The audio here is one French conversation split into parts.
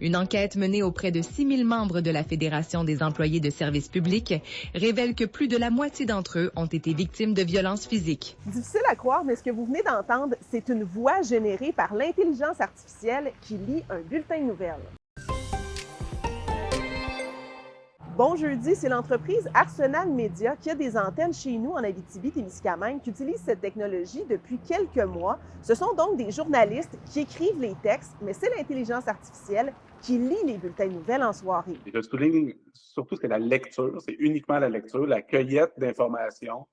Une enquête menée auprès de 6 000 membres de la Fédération des employés de services publics révèle que plus de la moitié d'entre eux ont été victimes de violences physiques. Difficile à croire, mais ce que vous venez d'entendre, c'est une voix générée par l'intelligence artificielle qui lit un bulletin de nouvelles. Bon jeudi, c'est l'entreprise Arsenal Media qui a des antennes chez nous en Abitibi-Témiscamingue qui utilise cette technologie depuis quelques mois. Ce sont donc des journalistes qui écrivent les textes, mais c'est l'intelligence artificielle qui lit les bulletins de nouvelles en soirée. Et je souligne surtout c'est la lecture, c'est uniquement la lecture, la cueillette d'informations.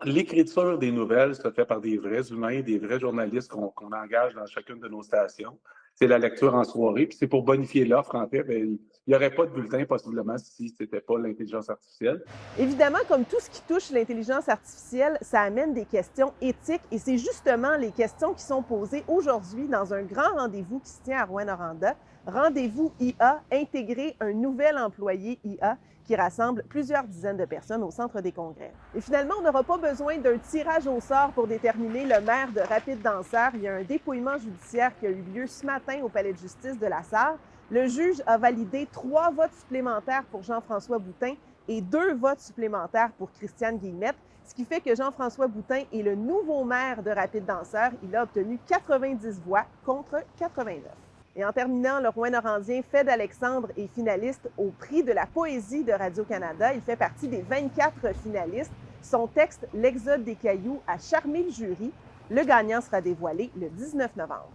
L'écriture des nouvelles se fait par des vrais humains, des vrais journalistes qu'on engage dans chacune de nos stations. C'est la lecture en soirée, puis c'est pour bonifier l'offre, en fait. Il n'y aurait pas de bulletin, possiblement, si ce n'était pas l'intelligence artificielle. Évidemment, comme tout ce qui touche l'intelligence artificielle, ça amène des questions éthiques et c'est justement les questions qui sont posées aujourd'hui dans un grand rendez-vous qui se tient à Rouyn-Noranda. Rendez-vous IA, intégrer un nouvel employé IA qui rassemble plusieurs dizaines de personnes au Centre des congrès. Et finalement, on n'aura pas besoin d'un tirage au sort pour déterminer le maire de Rapide-Danseur. Il y a un dépouillement judiciaire qui a eu lieu ce matin au palais de justice de la Sarre. Le juge a validé 3 votes supplémentaires pour Jean-François Boutin et 2 votes supplémentaires pour Christiane Guillemette, ce qui fait que Jean-François Boutin est le nouveau maire de Rapide-Danseur. Il a obtenu 90 voix contre 89. Et en terminant, le Rouyn-Norandien Fed Alexandre est finaliste au prix de la poésie de Radio-Canada. Il fait partie des 24 finalistes. Son texte « L'exode des cailloux » a charmé le jury. Le gagnant sera dévoilé le 19 novembre.